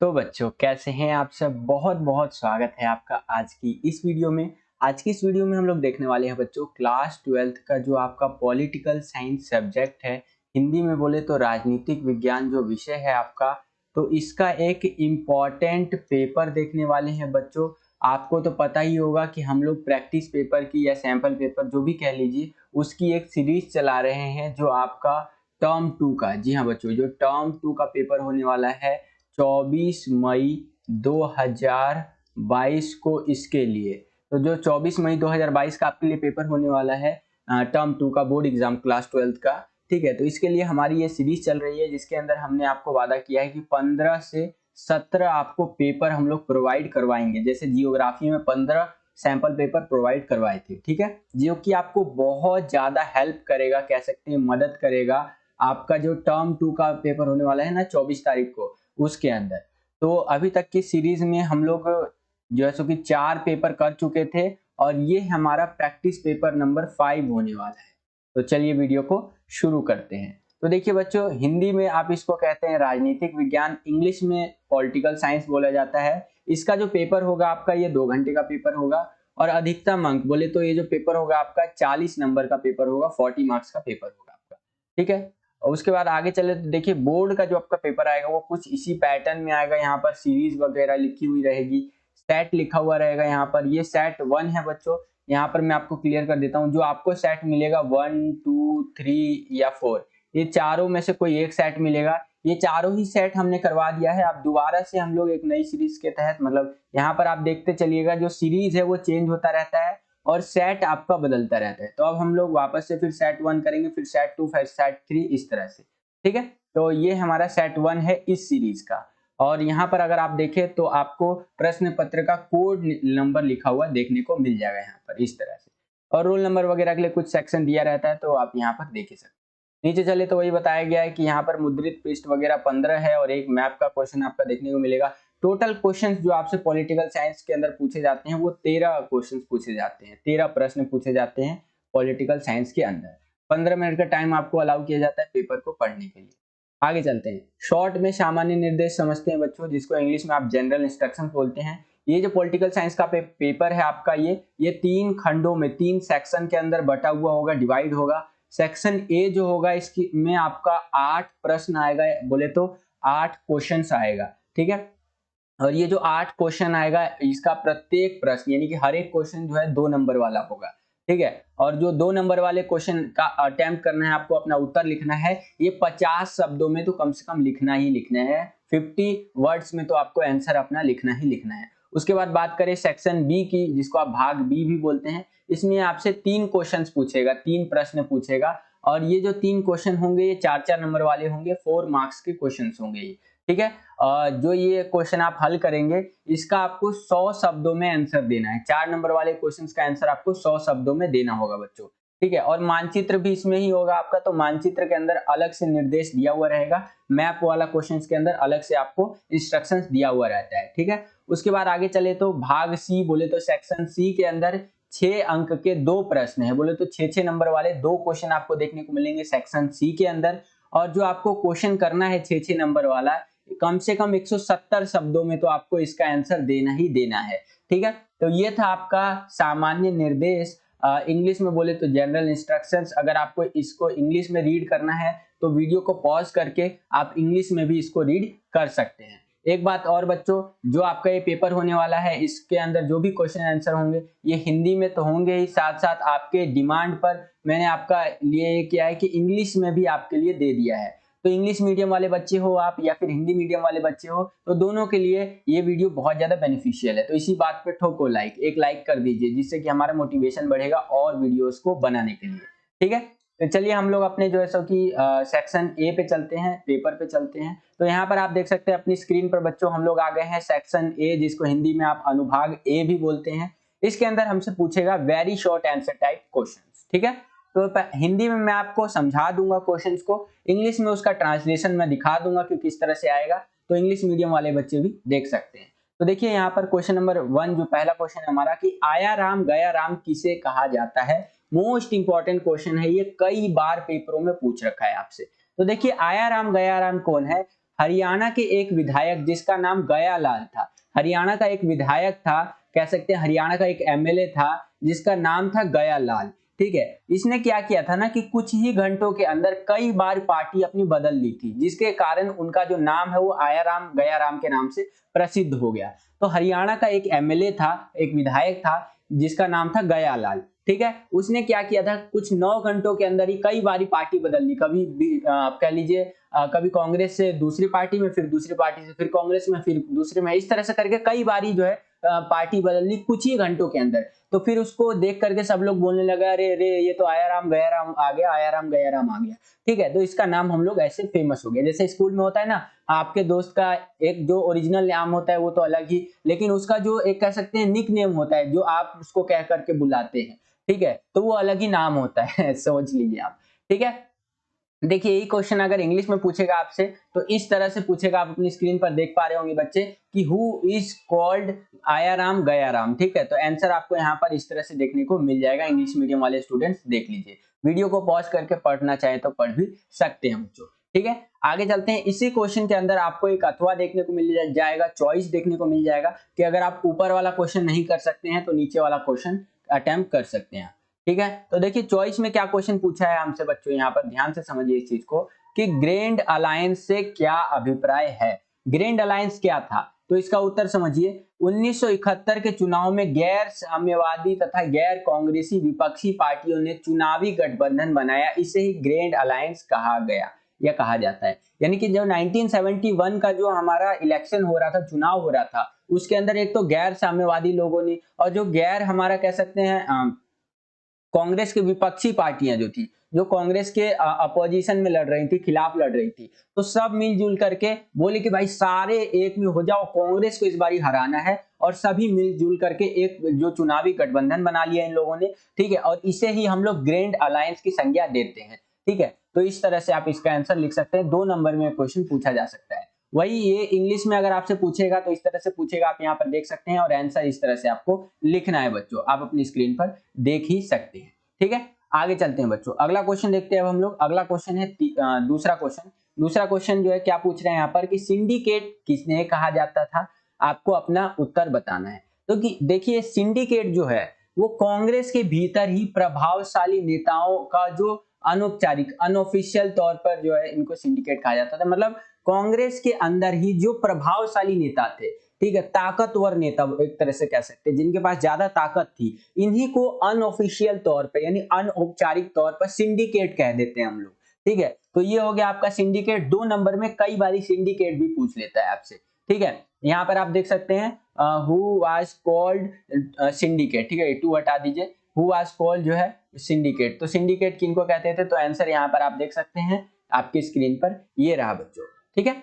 तो बच्चों कैसे हैं आप सब। बहुत बहुत स्वागत है आपका आज की इस वीडियो में। आज की इस वीडियो में हम लोग देखने वाले हैं बच्चों क्लास 12th का जो आपका पॉलिटिकल साइंस सब्जेक्ट है, हिंदी में बोले तो राजनीतिक विज्ञान जो विषय है आपका, तो इसका एक इम्पॉर्टेंट पेपर देखने वाले हैं बच्चों। आपको तो पता ही होगा कि हम लोग प्रैक्टिस पेपर की या सैंपल पेपर जो भी कह लीजिए उसकी एक सीरीज चला रहे हैं जो आपका टर्म 2 का। जी हाँ बच्चों, जो टर्म 2 का पेपर होने वाला है 24 मई 2022 को, इसके लिए तो जो 24 मई 2022 का आपके लिए पेपर होने वाला है टर्म 2 का बोर्ड एग्जाम क्लास 12th का। ठीक है, तो इसके लिए हमारी ये सीरीज चल रही है जिसके अंदर हमने आपको वादा किया है कि 15 से 17 आपको पेपर हम लोग प्रोवाइड करवाएंगे। जैसे जियोग्राफी में 15 सैंपल पेपर प्रोवाइड करवाए थे, ठीक है, जो कि आपको बहुत ज्यादा हेल्प करेगा, कह सकते हैं मदद करेगा। आपका जो टर्म 2 का पेपर होने वाला है ना 24 तारीख को, उसके अंदर तो अभी तक की सीरीज में हम लोग जो है सो कि 4 पेपर कर चुके थे और ये हमारा प्रैक्टिस पेपर नंबर 5 होने वाला है। तो चलिए वीडियो को शुरू करते हैं। तो देखिए बच्चों, हिंदी में आप इसको कहते हैं राजनीतिक विज्ञान, इंग्लिश में पॉलिटिकल साइंस बोला जाता है। इसका जो पेपर होगा आपका ये 2 घंटे का पेपर होगा और अधिकतम अंक बोले तो ये जो पेपर होगा आपका 40 नंबर का पेपर होगा, 40 मार्क्स का पेपर होगा आपका। ठीक है, और उसके बाद आगे चले तो देखिए बोर्ड का जो आपका पेपर आएगा वो कुछ इसी पैटर्न में आएगा। यहाँ पर सीरीज वगैरह लिखी हुई रहेगी, सेट लिखा हुआ रहेगा। यहाँ पर ये सेट 1 है बच्चों। यहाँ पर मैं आपको क्लियर कर देता हूँ, जो आपको सेट मिलेगा 1 2 3 या 4, ये चारों में से कोई एक सेट मिलेगा। ये चारों ही सेट हमने करवा दिया है। आप दोबारा से हम लोग एक नई सीरीज के तहत, मतलब यहाँ पर आप देखते चलिएगा जो सीरीज है वो चेंज होता रहता है और सेट आपका बदलता रहता है। तो अब हम लोग वापस से फिर सेट 1 करेंगे, फिर सेट 2, फिर सेट 3, इस तरह से। ठीक है, तो ये हमारा सेट 1 है इस सीरीज का। और यहाँ पर अगर आप देखें तो आपको प्रश्न पत्र का कोड नंबर लिखा हुआ देखने को मिल जाएगा यहाँ पर इस तरह से, और रोल नंबर वगैरह के लिए कुछ सेक्शन दिया रहता है, तो आप यहाँ पर देख ही सकते हैं। नीचे चले तो वही बताया गया है कि यहाँ पर मुद्रित पृष्ठ वगैरह 15 है और एक मैप का क्वेश्चन आपका देखने को मिलेगा। टोटल क्वेश्चंस जो आपसे पॉलिटिकल साइंस के अंदर पूछे जाते हैं वो 13 क्वेश्चंस पूछे जाते हैं, 13 प्रश्न पूछे जाते हैं पॉलिटिकल साइंस के अंदर। 15 मिनट का टाइम आपको अलाउ किया जाता है पेपर को पढ़ने के लिए। आगे चलते हैं, शॉर्ट में सामान्य निर्देश समझते हैं बच्चों, जिसको इंग्लिश में आप जनरल इंस्ट्रक्शन बोलते हैं। ये जो पॉलिटिकल साइंस का पेपर है आपका, ये 3 खंडों में 3 सेक्शन के अंदर बटा हुआ होगा, डिवाइड होगा। सेक्शन ए जो होगा इसकी में आपका 8 प्रश्न आएगा, बोले तो 8 क्वेश्चंस आएगा। ठीक है, और ये जो 8 क्वेश्चन आएगा इसका प्रत्येक प्रश्न यानी कि हर एक क्वेश्चन जो है 2 नंबर वाला होगा। ठीक है, और जो 2 नंबर वाले क्वेश्चन का अटेम्प्ट करना है, आपको अपना उत्तर लिखना है, ये 50 शब्दों में तो कम से कम लिखना ही लिखना है। 50 वर्ड्स में तो आपको आंसर अपना लिखना ही लिखना है। उसके बाद बात करें सेक्शन बी की, जिसको आप भाग बी भी बोलते हैं। इसमें आपसे 3 क्वेश्चन पूछेगा, 3 प्रश्न पूछेगा, और ये जो 3 क्वेश्चन होंगे ये 4-4 नंबर वाले होंगे, 4 मार्क्स के क्वेश्चन होंगे ये। ठीक है, जो ये क्वेश्चन आप हल करेंगे इसका आपको 100 शब्दों में आंसर देना है। 4 नंबर वाले क्वेश्चंस का आंसर आपको 100 शब्दों में देना होगा बच्चों। ठीक है, और मानचित्र भी इसमें ही होगा आपका, तो मानचित्र के अंदर अलग से निर्देश दिया हुआ रहेगा। मैप वाला क्वेश्चंस के अंदर अलग से आपको इंस्ट्रक्शंस दिया हुआ रहता है। ठीक है, उसके बाद आगे चले तो भाग सी, बोले तो सेक्शन सी के अंदर 6 अंक के 2 प्रश्न है, बोले तो 6-6 नंबर वाले 2 क्वेश्चन आपको देखने को मिलेंगे सेक्शन सी के अंदर। और जो आपको क्वेश्चन करना है 6-6 नंबर वाला, कम से कम 170 शब्दों में तो आपको इसका आंसर देना ही देना है। ठीक है, तो ये था आपका सामान्य निर्देश। इंग्लिश में बोले तो जनरल इंस्ट्रक्शंस। अगर आपको इसको इंग्लिश में रीड करना है तो वीडियो को पॉज करके आप इंग्लिश में भी इसको रीड कर सकते हैं। एक बात और बच्चों, जो आपका ये पेपर होने वाला है इसके अंदर जो भी क्वेश्चन आंसर होंगे ये हिंदी में तो होंगे ही, साथ साथ आपके डिमांड पर मैंने आपका लिए ये किया है कि इंग्लिश में भी आपके लिए दे दिया है। तो इंग्लिश मीडियम वाले बच्चे हो आप या फिर हिंदी मीडियम वाले बच्चे हो, तो दोनों के लिए ये वीडियो बहुत ज्यादा बेनिफिशियल है। तो इसी बात पे ठोको लाइक, एक लाइक कर दीजिए, जिससे कि हमारा मोटिवेशन बढ़ेगा और वीडियोस को बनाने के लिए। ठीक है, तो चलिए हम लोग अपने जो है सो कि सेक्शन ए पे चलते हैं, पेपर पे चलते हैं। तो यहाँ पर आप देख सकते हैं अपनी स्क्रीन पर बच्चों, हम लोग आ गए हैं सेक्शन ए, जिसको हिंदी में आप अनुभाग ए भी बोलते हैं। इसके अंदर हमसे पूछेगा very short answer type questions. ठीक है, तो हिंदी में मैं आपको समझा दूंगा क्वेश्चंस को, इंग्लिश में उसका ट्रांसलेशन मैं दिखा दूंगा कि किस तरह से आएगा, तो इंग्लिश मीडियम वाले बच्चे भी देख सकते हैं। तो देखिए यहाँ पर क्वेश्चन नंबर 1 जो पहला क्वेश्चन है हमारा, कि आया राम गया राम किसे कहा जाता है। मोस्ट इंपॉर्टेंट क्वेश्चन है ये, कई बार पेपरों में पूछ रखा है आपसे। तो देखिए आया राम गया राम कौन है, हरियाणा के एक विधायक जिसका नाम गया लाल था। हरियाणा का एक विधायक था, कह सकते हैं हरियाणा का एक एमएलए था जिसका नाम था गया लाल। ठीक है, इसने क्या किया था ना कि कुछ ही घंटों के अंदर कई बार पार्टी अपनी बदल ली थी, जिसके कारण उनका जो नाम है वो आयाराम गयाराम के नाम से प्रसिद्ध हो गया। तो हरियाणा का एक एमएलए था, एक विधायक था जिसका नाम था गया लाल। ठीक है, उसने क्या किया था, कुछ 9 घंटों के अंदर ही कई बारी पार्टी बदल ली। कभी आप कह लीजिए कभी कांग्रेस से दूसरी पार्टी में, फिर दूसरी पार्टी से फिर कांग्रेस में, फिर दूसरे में, इस तरह से करके कई बारी जो है पार्टी बदल ली कुछ ही घंटों के अंदर। तो फिर उसको देख करके सब लोग बोलने लगा, अरे अरे ये तो आयाराम गयाराम आ गया, आयाराम गयाराम आ गया। ठीक है, तो इसका नाम हम लोग ऐसे फेमस हो गया। जैसे स्कूल में होता है ना, आपके दोस्त का एक जो ओरिजिनल नाम होता है वो तो अलग ही, लेकिन उसका जो एक कह सकते हैं निक नेम होता है जो आप उसको कह करके बुलाते हैं, ठीक है, तो वो अलग ही नाम होता है समझ लीजिए आप। ठीक है, देखिए यही क्वेश्चन अगर इंग्लिश में पूछेगा आपसे तो इस तरह से पूछेगा। आप अपनी स्क्रीन पर देख पा रहे होंगे बच्चे कि who is called Aaya Ram Gaya Ram. ठीक है, तो आंसर आपको यहाँ पर इस तरह से देखने को मिल जाएगा। इंग्लिश मीडियम वाले स्टूडेंट्स देख लीजिए, वीडियो को पॉज करके पढ़ना चाहे तो पढ़ भी सकते हैं बच्चों। ठीक है, आगे चलते हैं। इसी क्वेश्चन के अंदर आपको एक अथवा देखने को मिल जाएगा, चॉइस देखने को मिल जाएगा कि अगर आप ऊपर वाला क्वेश्चन नहीं कर सकते हैं तो नीचे वाला क्वेश्चन अटेम्प्ट कर सकते हैं। ठीक है, तो देखिए चॉइस में क्या क्वेश्चन पूछा है हमसे बच्चों, यहाँ पर ध्यान से समझिए इस चीज को कि ग्रैंड अलायंस से क्या अभिप्राय है। ग्रैंड अलायंस क्या था, तो इसका उत्तर समझिए। 1971 के चुनाव में गैर साम्यवादी तथा गैर कांग्रेसी विपक्षी पार्टियों ने चुनावी गठबंधन बनाया, इसे ही ग्रैंड अलायंस कहा गया या कहा जाता है। यानी कि जब 1971 का जो हमारा इलेक्शन हो रहा था, चुनाव हो रहा था, उसके अंदर एक तो गैर साम्यवादी लोगों ने और जो गैर हमारा कह सकते हैं कांग्रेस की विपक्षी पार्टियां जो थी, जो कांग्रेस के अपोजिशन में लड़ रही थी, खिलाफ लड़ रही थी, तो सब मिलजुल करके बोले कि भाई सारे एक में हो जाओ, कांग्रेस को इस बारी हराना है, और सभी मिलजुल करके एक जो चुनावी गठबंधन बना लिया इन लोगों ने। ठीक है, और इसे ही हम लोग ग्रैंड अलायंस की संज्ञा देते हैं। ठीक है, तो इस तरह से आप इसका आंसर लिख सकते हैं। 2 नंबर में क्वेश्चन पूछा जा सकता है। वही ये इंग्लिश में अगर आपसे पूछेगा तो इस तरह से पूछेगा, आप यहाँ पर देख सकते हैं, और आंसर इस तरह से आपको लिखना है बच्चों, आप अपनी स्क्रीन पर देख ही सकते हैं। ठीक है, आगे चलते हैं बच्चों, अगला क्वेश्चन देखते हैं अब हम लोग। अगला क्वेश्चन है दूसरा क्वेश्चन। दूसरा क्वेश्चन जो है क्या पूछ रहे हैं यहाँ पर कि सिंडिकेट किसने कहा जाता था, आपको अपना उत्तर बताना है। तो देखिए सिंडिकेट जो है वो कांग्रेस के भीतर ही प्रभावशाली नेताओं का जो अनौपचारिक अनऑफिशियल तौर पर जो है इनको सिंडिकेट कहा जाता था। मतलब कांग्रेस के अंदर ही जो प्रभावशाली नेता थे, ठीक है, ताकतवर नेता एक तरह से कह सकते हैं, जिनके पास ज्यादा ताकत थी, इन्हीं को अनऑफिशियल तौर पे यानी अनौपचारिक तौर पर सिंडिकेट कह देते हैं हम लोग। ठीक है, तो ये हो गया आपका सिंडिकेट। 2 नंबर में कई बारी सिंडिकेट भी पूछ लेता है आपसे। ठीक है, यहाँ पर आप देख सकते हैं हु वाज कॉल्ड सिंडिकेट। ठीक है, टू हटा दीजिए, हु वाज कॉल्ड जो है सिंडिकेट। तो सिंडिकेट किनको कहते थे, तो आंसर यहाँ पर आप देख सकते हैं आपकी स्क्रीन पर, ये रहा बच्चों। ठीक है,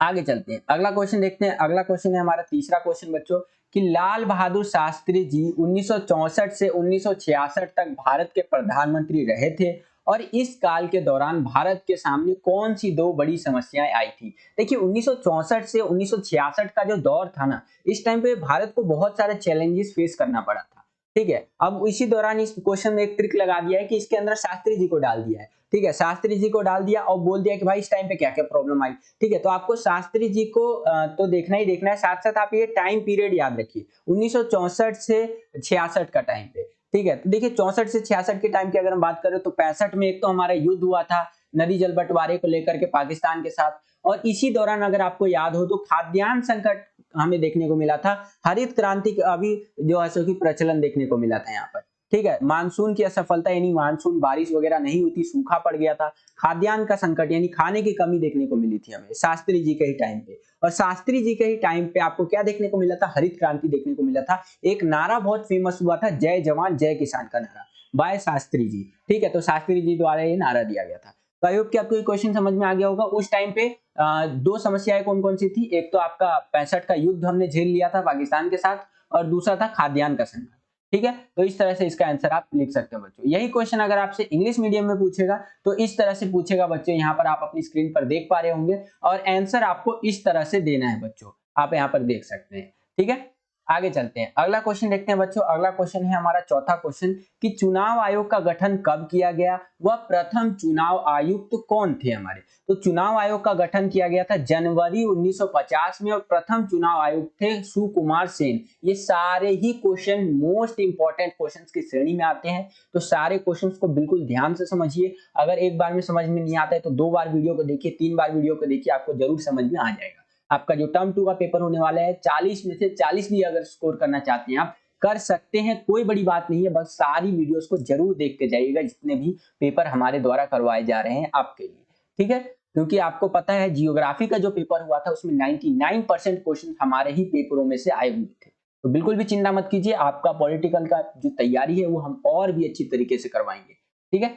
आगे चलते हैं, अगला क्वेश्चन देखते हैं। अगला क्वेश्चन है हमारा तीसरा क्वेश्चन बच्चों कि लाल बहादुर शास्त्री जी 1964 से 1966 तक भारत के प्रधानमंत्री रहे थे, और इस काल के दौरान भारत के सामने कौन सी 2 बड़ी समस्याएं आई थी। देखिए 1964 से 1966 का जो दौर था ना, इस टाइम पे भारत को बहुत सारे चैलेंजेस फेस करना पड़ा था। ठीक है, अब इसी दौरान इस क्वेश्चन में एक ट्रिक लगा दिया है कि इसके अंदर शास्त्री जी को डाल दिया है। ठीक है, शास्त्री जी को डाल दिया और बोल दिया कि भाई इस टाइम पे क्या क्या प्रॉब्लम आई। ठीक है, तो आपको शास्त्री जी को तो देखना ही देखना है, साथ साथ आप ये टाइम पीरियड याद रखिए 1964 से 66 का टाइम पे। ठीक है, तो देखिए 64 से 66 के टाइम की अगर हम बात करें तो 65 में एक तो हमारा युद्ध हुआ था नदी जल बंटवारे को लेकर के पाकिस्तान के साथ, और इसी दौरान अगर आपको याद हो तो खाद्यान्न संकट हमें देखने को मिला था। हरित क्रांति का अभी जो है सो की प्रचलन देखने को मिला था यहाँ पर। ठीक है, मानसून की असफलता यानी मानसून बारिश वगैरह नहीं हुई थी, सूखा पड़ गया था, खाद्यान्न का संकट यानी खाने की कमी देखने को मिली थी हमें शास्त्री जी के ही टाइम पे। और शास्त्री जी के ही टाइम पे आपको क्या देखने को मिला था, हरित क्रांति देखने को मिला था। एक नारा बहुत फेमस हुआ था, जय जवान जय किसान का नारा बाय शास्त्री जी। ठीक है, तो शास्त्री जी द्वारा ये नारा दिया गया था। तो आई होप कि आपको ये क्वेश्चन समझ में आ गया होगा। उस टाइम पे 2 समस्याएं कौन कौन सी थी, एक तो आपका 65 का युद्ध हमने झेल लिया था पाकिस्तान के साथ, और दूसरा था खाद्यान्न का संकट। ठीक है, तो इस तरह से इसका आंसर आप लिख सकते हो बच्चों। यही क्वेश्चन अगर आपसे इंग्लिश मीडियम में पूछेगा तो इस तरह से पूछेगा बच्चों, यहाँ पर आप अपनी स्क्रीन पर देख पा रहे होंगे, और आंसर आपको इस तरह से देना है बच्चों, आप यहाँ पर देख सकते हैं। ठीक है, आगे चलते हैं, अगला क्वेश्चन देखते हैं बच्चों। अगला क्वेश्चन है हमारा चौथा क्वेश्चन कि चुनाव आयोग का गठन कब किया गया, वह प्रथम चुनाव आयुक्त कौन थे हमारे। तो चुनाव आयोग का गठन किया गया था जनवरी 1950 में और प्रथम चुनाव आयुक्त थे सुकुमार सेन। ये सारे ही क्वेश्चन मोस्ट इंपॉर्टेंट क्वेश्चंस की श्रेणी में आते हैं, तो सारे क्वेश्चंस को बिल्कुल ध्यान से समझिए। अगर एक बार में समझ में नहीं आता है तो 2 बार वीडियो को देखिए, 3 बार वीडियो को देखिए, आपको जरूर समझ में आ जाएगा। आपका जो टर्म 2 का पेपर होने वाला है 40 में से 40 भी अगर स्कोर करना चाहते हैं आप कर सकते हैं, कोई बड़ी बात नहीं है। बस सारी वीडियोस को जरूर देख के जाइएगा जितने भी पेपर हमारे द्वारा करवाए जा रहे हैं आपके लिए, ठीक है। क्योंकि आपको पता है जियोग्राफी का जो पेपर हुआ था उसमें 99% क्वेश्चन हमारे ही पेपरों में से आए हुए थे। तो बिल्कुल भी चिंता मत कीजिए, आपका पॉलिटिकल का जो तैयारी है वो हम और भी अच्छी तरीके से करवाएंगे, ठीक है।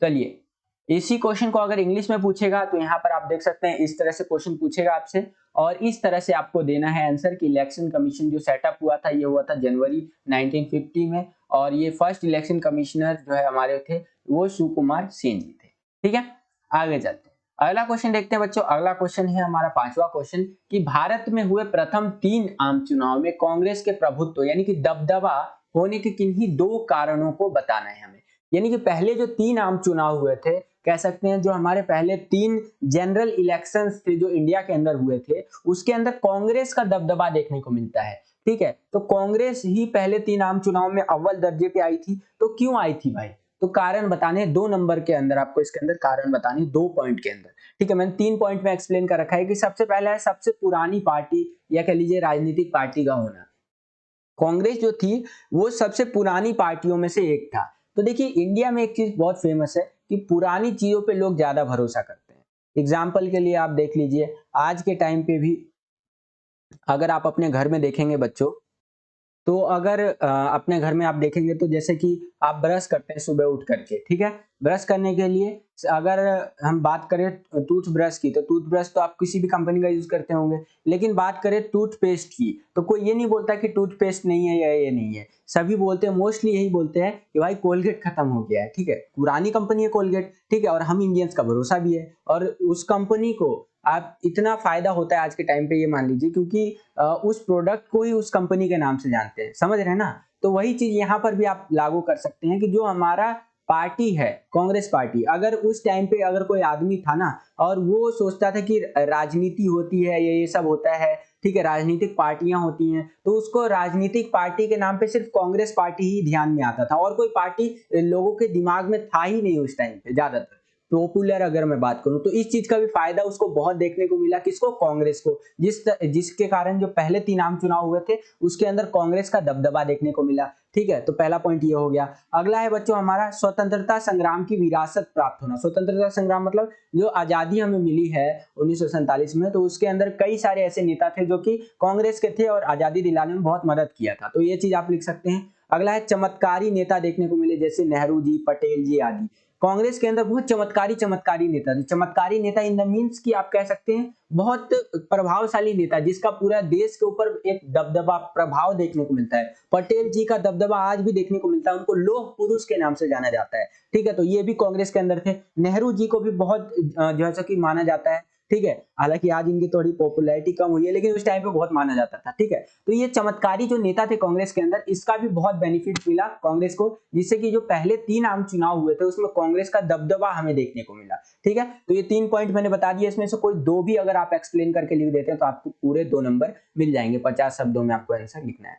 चलिए, इसी क्वेश्चन को अगर इंग्लिश में पूछेगा तो यहाँ पर आप देख सकते हैं इस तरह से क्वेश्चन पूछेगा आपसे और इस तरह से आपको देना है आंसर कि इलेक्शन कमीशन जो सेटअप हुआ था ये हुआ था जनवरी 1950 में और ये फर्स्ट इलेक्शन कमिश्नर जो है हमारे थे वो सुकुमार सेन जी थे, ठीक है। आगे चलते हैं, अगला क्वेश्चन देखते हैं बच्चों। अगला क्वेश्चन है हमारा 5वां क्वेश्चन कि भारत में हुए प्रथम 3 आम चुनाव में कांग्रेस के प्रभुत्व यानी कि दबदबा होने के किन्हीं 2 कारणों को बताना है हमें। यानी कि पहले जो 3 आम चुनाव हुए थे, कह सकते हैं जो हमारे पहले 3 जनरल इलेक्शंस थे जो इंडिया के अंदर हुए थे, उसके अंदर कांग्रेस का दबदबा देखने को मिलता है, ठीक है। तो कांग्रेस ही पहले 3 आम चुनाव में अव्वल दर्जे पे आई थी। तो क्यों आई थी भाई, तो कारण बताने 2 नंबर के अंदर, आपको इसके अंदर कारण बताने 2 पॉइंट के अंदर, ठीक है। मैंने 3 पॉइंट में एक्सप्लेन कर रखा है कि सबसे पहला है सबसे पुरानी पार्टी या कह लीजिए राजनीतिक पार्टी का होना। कांग्रेस जो थी वो सबसे पुरानी पार्टियों में से एक था। तो देखिए इंडिया में एक चीज बहुत फेमस है कि पुरानी चीजों पे लोग ज्यादा भरोसा करते हैं। एग्जाम्पल के लिए आप देख लीजिए, आज के टाइम पे भी अगर आप अपने घर में देखेंगे बच्चों, तो अगर अपने घर में आप देखेंगे तो जैसे कि आप ब्रश करते हैं सुबह उठ करके, ठीक है। ब्रश करने के लिए अगर हम बात करें टूथब्रश की, तो टूथब्रश तो आप किसी भी कंपनी का यूज करते होंगे, लेकिन बात करें टूथपेस्ट की तो कोई ये नहीं बोलता कि टूथपेस्ट नहीं है या ये नहीं है। सभी बोलते हैं, मोस्टली यही बोलते हैं कि भाई कोलगेट खत्म हो गया है, ठीक है। पुरानी कंपनी है कोलगेट, ठीक है, और हम इंडियंस का भरोसा भी है और उस कंपनी को आप इतना फायदा होता है आज के टाइम पे, ये मान लीजिए, क्योंकि उस प्रोडक्ट को ही उस कंपनी के नाम से जानते हैं, समझ रहे हैं ना। तो वही चीज यहाँ पर भी आप लागू कर सकते हैं कि जो हमारा पार्टी है कांग्रेस पार्टी, अगर उस टाइम पे अगर कोई आदमी था ना और वो सोचता था कि राजनीति होती है ये सब होता है, ठीक है, राजनीतिक पार्टियां होती हैं, तो उसको राजनीतिक पार्टी के नाम पे सिर्फ कांग्रेस पार्टी ही ध्यान में आता था और कोई पार्टी लोगों के दिमाग में था ही नहीं उस टाइम पे ज्यादातर पॉपुलर। अगर मैं बात करूं तो इस चीज का भी फायदा उसको बहुत देखने को मिला, किसको, कांग्रेस को, जिसके कारण जो पहले 3 आम चुनाव हुए थे उसके अंदर कांग्रेस का दबदबा देखने को मिला, ठीक है। तो पहला पॉइंट ये हो गया। अगला है बच्चों हमारा स्वतंत्रता संग्राम की विरासत प्राप्त होना। स्वतंत्रता संग्राम मतलब जो आजादी हमें मिली है 1947 में, तो उसके अंदर कई सारे ऐसे नेता थे जो कि कांग्रेस के थे और आजादी दिलाने में बहुत मदद किया था, तो ये चीज आप लिख सकते हैं। अगला है चमत्कारी नेता देखने को मिले, जैसे नेहरू जी, पटेल जी आदि। कांग्रेस के अंदर बहुत चमत्कारी नेता थे। चमत्कारी नेता इन द मीन्स कि आप कह सकते हैं बहुत प्रभावशाली नेता जिसका पूरा देश के ऊपर एक दबदबा प्रभाव देखने को मिलता है। पटेल जी का दबदबा आज भी देखने को मिलता है, उनको लौह पुरुष के नाम से जाना जाता है, ठीक है। तो ये भी कांग्रेस के अंदर थे। नेहरू जी को भी बहुत जैसा कि माना जाता है, ठीक है। हालांकि आज इनकी थोड़ी पॉपुलैरिटी कम हुई है लेकिन उस टाइम पे बहुत माना जाता था, ठीक है। तो ये चमत्कारी जो नेता थे कांग्रेस के अंदर, इसका भी बहुत बेनिफिट मिला कांग्रेस को, जिससे कि जो पहले 3 आम चुनाव हुए थे उसमें कांग्रेस का दबदबा हमें देखने को मिला, ठीक है। तो ये 3 पॉइंट मैंने बता दिए, इसमें से कोई 2 भी अगर आप एक्सप्लेन करके लिख देते हैं तो आपको पूरे 2 नंबर मिल जाएंगे। 50 शब्दों में आपको आंसर लिखना है।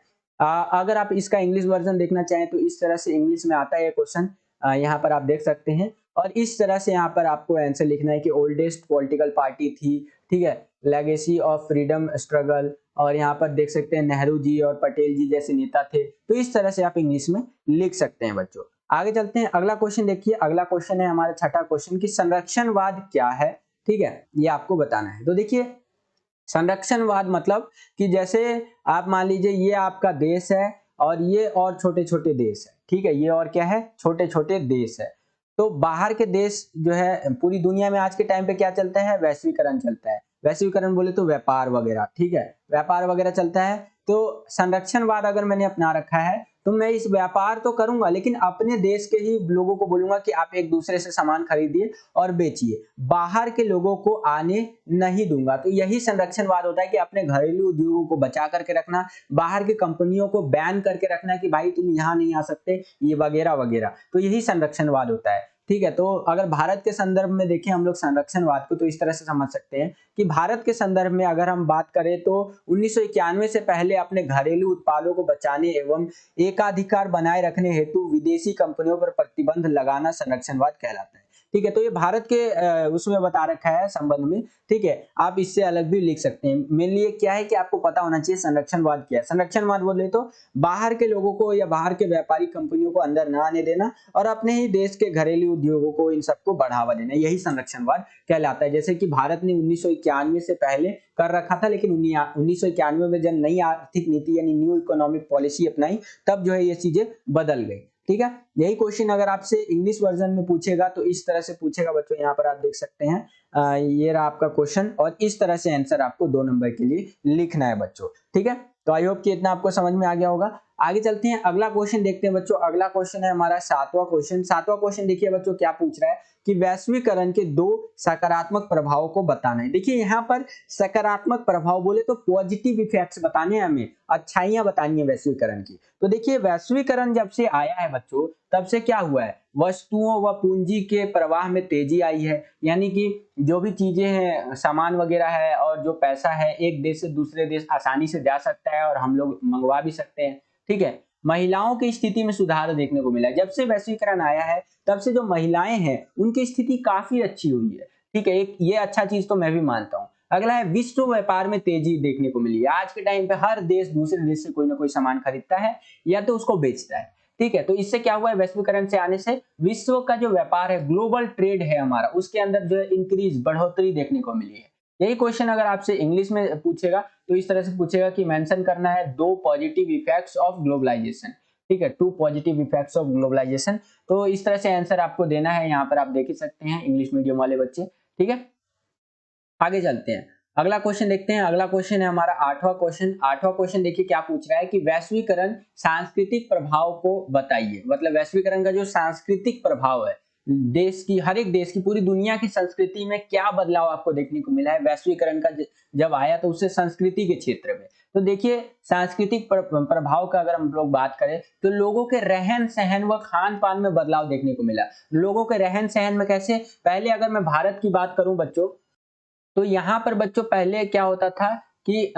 अगर आप इसका इंग्लिश वर्जन देखना चाहें तो इस तरह से इंग्लिश में आता है ये क्वेश्चन, यहाँ पर आप देख सकते हैं। और इस तरह से यहाँ पर आपको आंसर लिखना है कि ओल्डेस्ट पॉलिटिकल पार्टी थी, ठीक है, लेगेसी ऑफ फ्रीडम स्ट्रगल, और यहाँ पर देख सकते हैं नेहरू जी और पटेल जी जैसे नेता थे। तो इस तरह से आप इंग्लिश में लिख सकते हैं बच्चों। आगे चलते हैं, अगला क्वेश्चन देखिए। अगला क्वेश्चन है हमारा छठा क्वेश्चन कि संरक्षणवाद क्या है, ठीक है, ये आपको बताना है। तो देखिए संरक्षणवाद मतलब कि जैसे आप मान लीजिए ये आपका देश है और ये और छोटे छोटे देश है, ठीक है, ये और क्या है, छोटे छोटे देश है। तो बाहर के देश जो है, पूरी दुनिया में आज के टाइम पे क्या चलता है, वैश्वीकरण चलता है। वैश्वीकरण बोले तो व्यापार वगैरह, ठीक है, व्यापार वगैरह चलता है। तो संरक्षणवाद अगर मैंने अपना रखा है तो मैं इस व्यापार तो करूंगा लेकिन अपने देश के ही लोगों को बोलूंगा कि आप एक दूसरे से सामान खरीदिए और बेचिए, बाहर के लोगों को आने नहीं दूंगा। तो यही संरक्षणवाद होता है कि अपने घरेलू उद्योगों को बचा करके रखना, बाहर की कंपनियों को बैन करके रखना कि भाई तुम यहाँ नहीं आ सकते, ये वगैरह वगैरह। तो यही संरक्षणवाद होता है, ठीक है। तो अगर भारत के संदर्भ में देखें हम लोग संरक्षणवाद को, तो इस तरह से समझ सकते हैं कि भारत के संदर्भ में अगर हम बात करें तो 1991 से पहले अपने घरेलू उत्पादों को बचाने एवं एकाधिकार बनाए रखने हेतु विदेशी कंपनियों पर प्रतिबंध लगाना संरक्षणवाद कहलाता है, ठीक है। तो ये भारत के उसमें बता रखा है संबंध में, ठीक है। आप इससे अलग भी लिख सकते हैं। मेनली ये क्या है कि आपको पता होना चाहिए संरक्षणवाद क्या है। संरक्षणवाद बोले तो बाहर के लोगों को या बाहर के व्यापारिक कंपनियों को अंदर ना आने देना और अपने ही देश के घरेलू उद्योगों को, इन सबको बढ़ावा देना, यही संरक्षणवाद कहलाता है। जैसे कि भारत ने 1991 से पहले कर रखा था, लेकिन 1991 में जब नई आर्थिक नीति यानी न्यू इकोनॉमिक पॉलिसी अपनाई तब जो है ये चीजें बदल गई, ठीक है। यही क्वेश्चन अगर आपसे इंग्लिश वर्जन में पूछेगा तो इस तरह से पूछेगा बच्चों, यहाँ पर आप देख सकते हैं। ये रहा आपका क्वेश्चन और इस तरह से आंसर आपको 2 नंबर के लिए लिखना है बच्चों, ठीक है। तो आई होप कि इतना आपको समझ में आ गया होगा। आगे चलते हैं, अगला क्वेश्चन देखते हैं बच्चों। अगला क्वेश्चन है हमारा 7वां क्वेश्चन। 7वां क्वेश्चन देखिए बच्चों क्या पूछ रहा है कि वैश्वीकरण के 2 सकारात्मक प्रभावों को बताना है। देखिए यहाँ पर सकारात्मक प्रभाव बोले तो पॉजिटिव इफेक्ट्स बताने हैं, हमें अच्छाइयां बतानी है वैश्वीकरण की। तो देखिए वैश्वीकरण जब से आया है बच्चों तब से क्या हुआ है, वस्तुओं व पूंजी के प्रवाह में तेजी आई है, यानी कि जो भी चीजें हैं, सामान वगैरह है और जो पैसा है एक देश से दूसरे देश आसानी से जा सकता है और हम लोग मंगवा भी सकते हैं, ठीक है। महिलाओं की स्थिति में सुधार देखने को मिला है। जब से वैश्वीकरण आया है तब से जो महिलाएं हैं उनकी स्थिति काफी अच्छी हुई है, ठीक है। एक ये अच्छा चीज तो मैं भी मानता हूँ। अगला है विश्व व्यापार में तेजी देखने को मिली है। आज के टाइम पे हर देश दूसरे देश से कोई ना कोई सामान खरीदता है या तो उसको बेचता है, ठीक है। तो इससे क्या हुआ है, वैश्वीकरण से आने से विश्व का जो व्यापार है, ग्लोबल ट्रेड है हमारा, उसके अंदर जो है इंक्रीज, बढ़ोतरी देखने को मिली है। यही क्वेश्चन अगर आपसे इंग्लिश में पूछेगा तो इस तरह से पूछेगा कि मेंशन करना है 2 पॉजिटिव इफेक्ट्स ऑफ ग्लोबलाइजेशन, ठीक है, 2 पॉजिटिव इफेक्ट्स ऑफ ग्लोबलाइजेशन। तो इस तरह से आंसर आपको देना है, यहाँ पर आप देख ही सकते हैं इंग्लिश मीडियम वाले बच्चे, ठीक है। आगे चलते हैं, अगला क्वेश्चन देखते हैं। अगला क्वेश्चन है हमारा 8वां क्वेश्चन। 8वां क्वेश्चन देखिए क्या पूछ रहा है कि वैश्वीकरण सांस्कृतिक प्रभाव को बताइए। मतलब वैश्वीकरण का जो सांस्कृतिक प्रभाव है, देश की, हर एक देश की, पूरी दुनिया की संस्कृति में क्या बदलाव आपको देखने को मिला है वैश्वीकरण का जब आया, तो उससे संस्कृति के क्षेत्र में। तो देखिए सांस्कृतिक प्रभाव का अगर हम लोग बात करें तो लोगों के रहन सहन व खान पान में बदलाव देखने को मिला। लोगों के रहन सहन में कैसे, पहले अगर मैं भारत की बात करूं बच्चों, तो यहाँ पर बच्चों पहले क्या होता था कि